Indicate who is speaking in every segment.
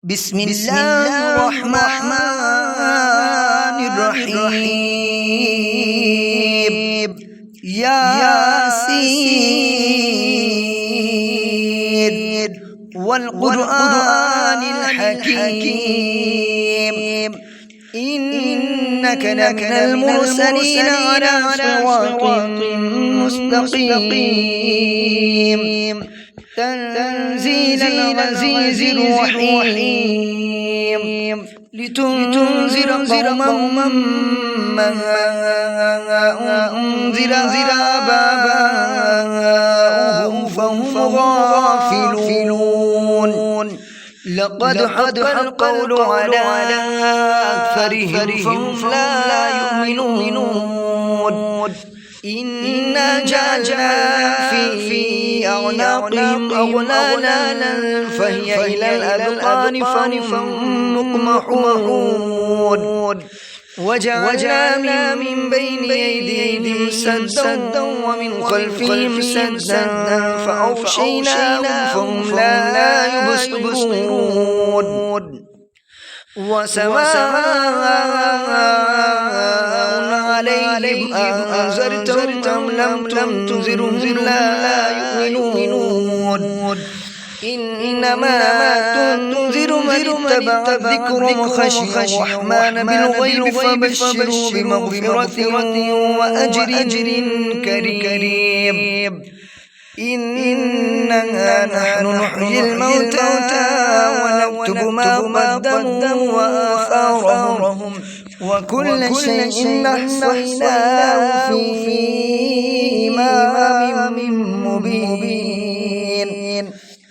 Speaker 1: بسم الله الرحمن الرحيم ياسين والقرآن الحكيم إنك لمن المرسلين على صراط مستقيم تنزيل العزيز الرحيم لتنذر قوما ما أنذر آباؤهم فهم غافلون لقد حق القول على أكثرهم فهم لا يؤمنون إنا جعلنا في أعناقهم أغلالا فهي إلى الأذقان فهم مقمحون وجعلنا من بين أيديهم سدا ومن خلفهم سدا فأغشيناهم فهم لا يبصرون وسواء عليهم أنذرتهم أم لم تنذرهم لا يؤمنون إنما تنذر من اتبع الذكر وخشي الرحمن بالغيب فبشروا بمغفرة وأجر كريم إننا نحن نحيي الموتى ونكتب ما قدموا وآثارهم وكل شيء أحصيناه في إمام مبين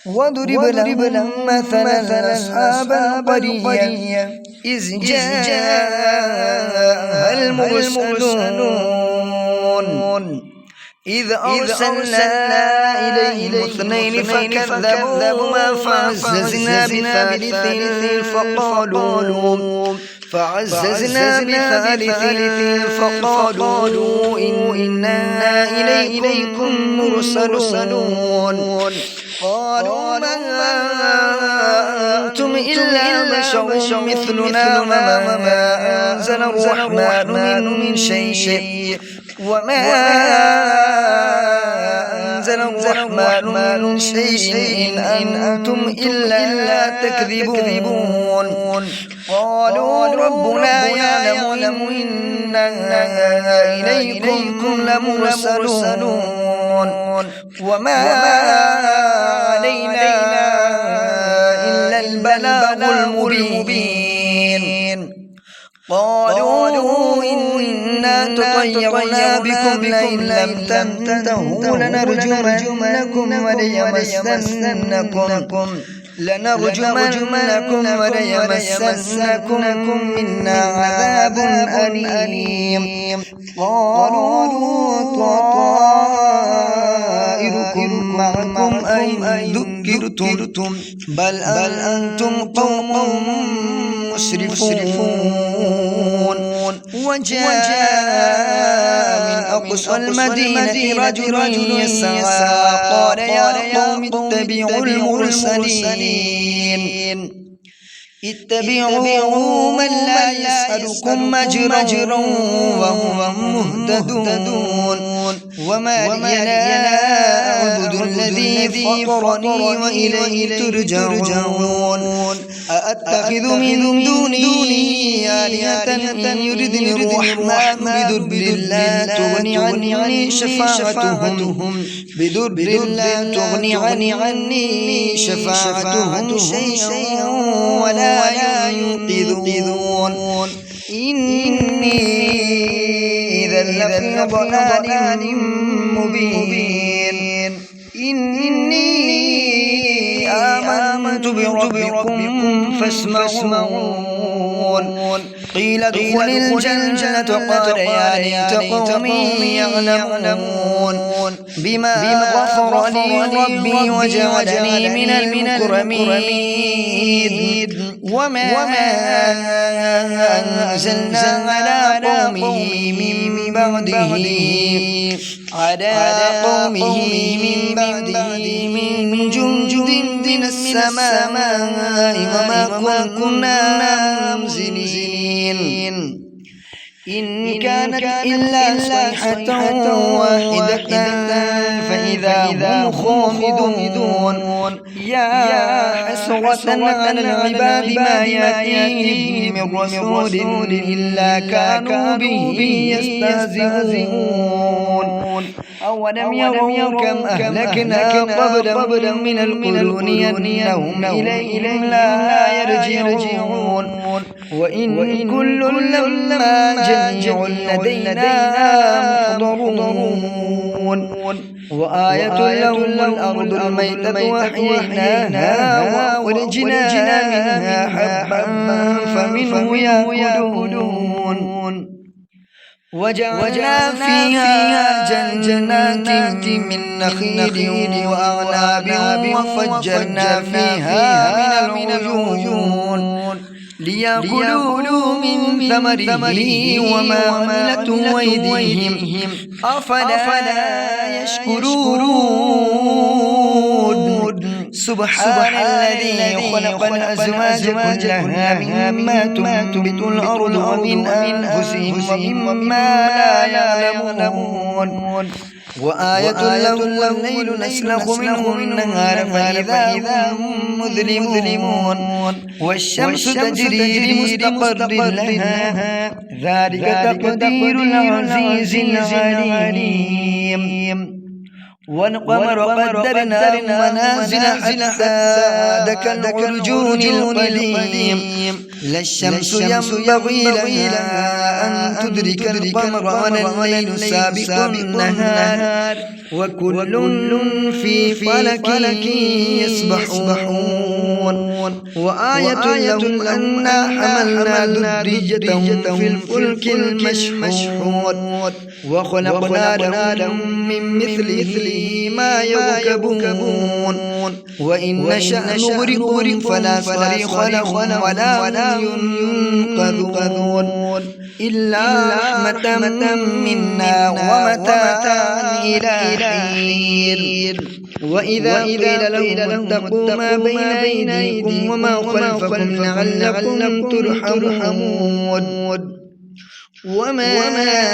Speaker 1: واضرب لهم مثلا أصحاب القرية إذ جاءها المرسلون إذ أرسلنا إليهم اثنين فكذبوهما فعززنا بثالث فقالوا إنا إليكم مرسلون قالوا ما أنتم إلا بشر مثلنا وما أنزل الرحمن من شيء وما أنزل الرحمن من شيء إن أنتم إلا تكذبون قالوا ربنا يعلم إنا إليكم لمرسلون وما علينا إلا البلاغ المبين قالوا إنا تطيرنا بكم لئن لم تنتهوا لنرجمنكم وليمسنكم منا عذاب أليم قالوا طائركم معكم أئن ذكرتم بل أنتم قوم مسرفون وجاء من أقصى المدينة رجل يسعى قال يا قوم اتبعوا المرسلين اتبعوا من لا يسألكم أجرا وهم مهتدون وما لي لا أعبد الذي فطرني وإليه ترجعون أأتخذ من دونه آلهة إن يردني الرحمن بضر لا تغني عني شفاعتهم شيئا ولا ينقذون إني إذا لفي ضلال مبين إني آمنت بربكم فاسمعون قيل ادخل الجنة قال يا ليت قومي يعلمون بما غفر لي ربي وجعلني من المكرمين وما أنزلنا على قومه من بعده من جند من السماء وما كنا منزلين إن كانت إلا صيحة واحدة فإذا هم خامدون يا حسرة على العباد ما يأتيهم من رسول إلا كانوا به يستهزئون أولم يروا كم أهلكنا قبلهم من القرون أنهم إليهم لا يرجعون وإن كل لما جميع لدينا محضرون وآية لهم الأرض الميتة وأحييناها وأخرجنا منها حبا فمنه يأكلون وجعلنا فيها جنات من نخيل وأعناب وفجرنا فيها من العيون ليأكلوا من ثمره وما عملته أيديهم أفلا يشكرون سبحان الذي خلق الأزواج كلها مما تنبت الأرض ومن أنفسهم ومما لا يعلمون وآية لهم الليل نسلخ منه النهار فإذا هم مظلمون والشمس تجري لمستقر لها ذلك تقدير العزيز العليم والقمر قدرناه منازل حتى ذاك العرجون القديم لا الشمس ينبغي لها أن تدرك القمر ولا الليل سابق النهار وكل في فلك يسبحون وآية لهم أنا حملنا ذريتهم في الفلك المشحون وخلقنا لهم من مثله ما يركبون وإن نشأ نغرقهم فلا صريخ لهم ولا ينقذون إلا رحمة منا ومتاعا إلى حين وإذا قيل لهم اتقوا ما بين أيديكم وما خلفكم لعلكم ترحمون وما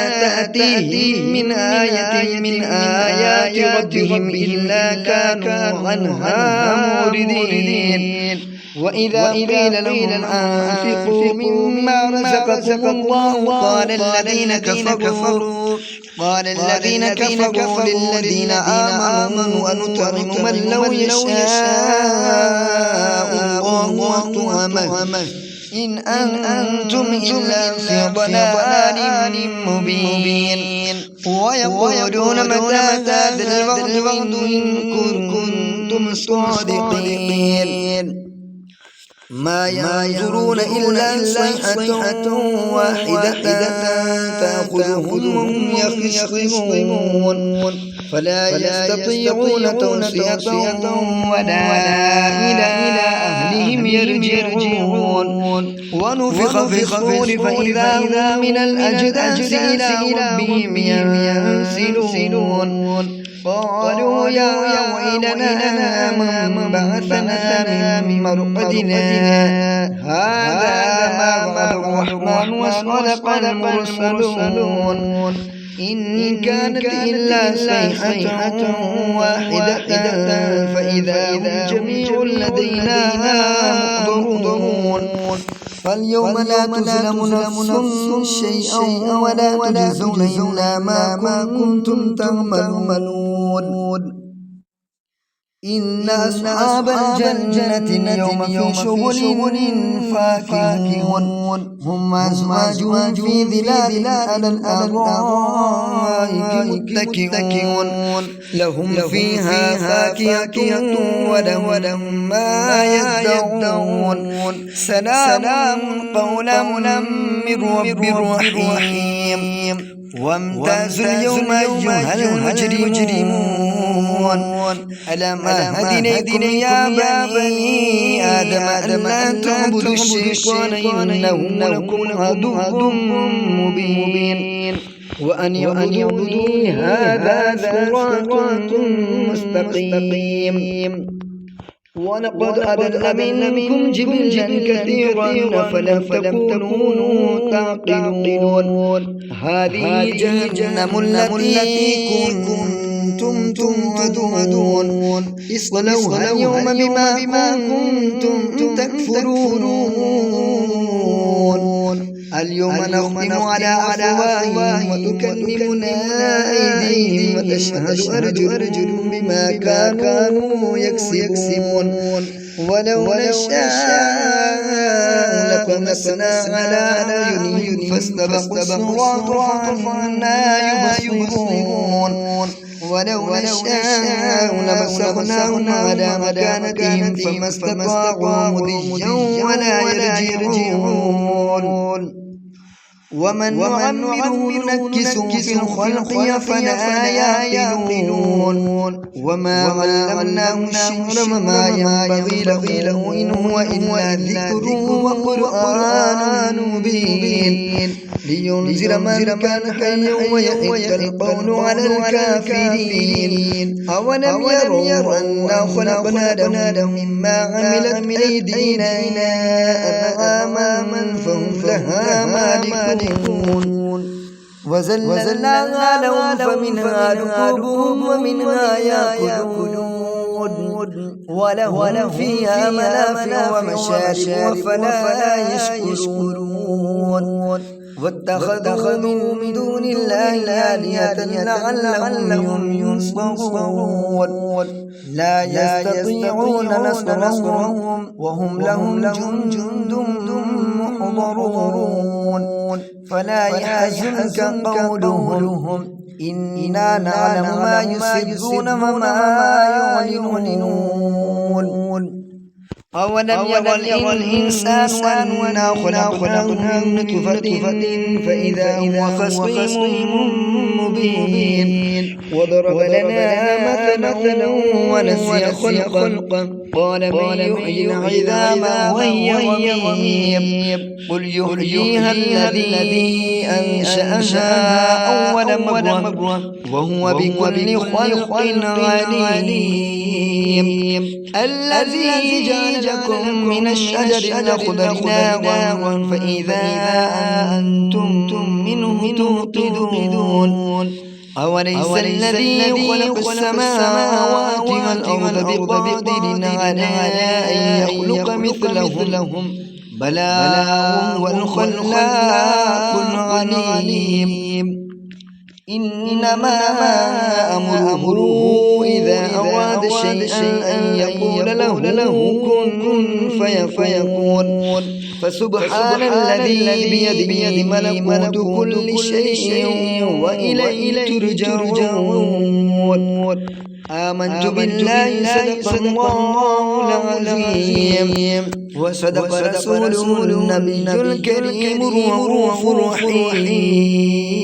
Speaker 1: تأتيهم من آية من آيات ربهم إلا كانوا عنها موردين وإذا قيل لهم أنفقوا مما رزقكم الله قال الذين كفروا للذين آمنوا أنطعم من لو يشاء الله أطعمه إن أنتم إلا في ضلال مبين ويقولون متى هذا الوعد إن كنتم صادقين ما ينظرون إلا صيحة واحدة تأخذهم وهم يخصمون فلا يستطيعون توصية ولا إلى أهلهم يرجعون ونفخ في الصور فإذا هم من الأجداث إلى ربهم ينسلون قالوا يا ويلنا من بعثنا من مرقدنا هذا ما وعد الرحمن وصدق المرسلون إن كانت إلا صيحة واحدة فإذا هم جميع لدينا محضرون فاليوم لا تظلم نفس شيئا ولا تجزون إلا ما كنتم تعملون إن أصحاب الجنة اليوم في شغل فاكهون هم أزواجهم في ظلال على الأرائك متكئون لهم فيها فاكهة ولهم ما يدعون سلام قولا من رب رحيم وامتازوا اليوم أيها المجرمون ألم أهد إليكم يا بني آدم ألا تعبدوا الشيطان إنه لكم عدو مبين وأن يعبدوني هذا صراط مستقيم ولقد أضل منكم جبلا كثيرا فلم تكونوا تعقلون هذه جهنم التي كنتم توعدون اصلوها اليوم بما كنتم تكفرون اليوم نختم على أفواههم وتكلمنا أيديهم وتشهد أرجلهم بما كانوا يكسبون ولو نشاء لطمسنا على أعينهم فاستبقوا الصراط فأنى يبصرون ولو نشاء لمسخناهم على مكانتهم فما استطاعوا مضيا ولا يرجعون ومن نعمره ننكسه في الخلق أفلا يعقلون وما علمناه الشعر وما ينبغي له إن هو إلا ذكر وقرآن مبين لينذر من كان حيا ويحق القول على الكافرين أولم يروا أنا خلقنا لهم مما عملت أيدينا أنعاما فهم لها مالكون وزللناها لهم فمنها ركوبهم ومنها يأكلون ولهم فيها منافع ومشارب وفلا يشكرون واتخذوا من دون الله آلهة لعلهم ينصرون لا يستطيعون نصرهم وهم لهم جند محضرون فلا يحزنك قولهم إنا نعلم ما يسرون وما يعلنون أولم ير الإنسان أنا خلقناه من نطفة فإذا هو خصيم مبين وضرب لنا مثلا ونسي خلقا قال من يحيي العظام وهي رميم قل يحييها الذي أنشأها أول مرة وهو بكل خلق عليم الذي جعل لكم من الشجر الأخضر نارا فإذا أنتم منه توقدون أوليس الذي خلق السماوات والأرض بقادر على أن يخلق مثلهم بلى وهو الخلاق العليم إنما أمره إذا أراد شيئا أن يقول له كن فيكون فسبحان الذي بيده ملكوت كل شيء وإليه ترجعون آمنت بالله صدق الله العظيم وصدق رسوله النبي الكريم الرؤوف الرحيم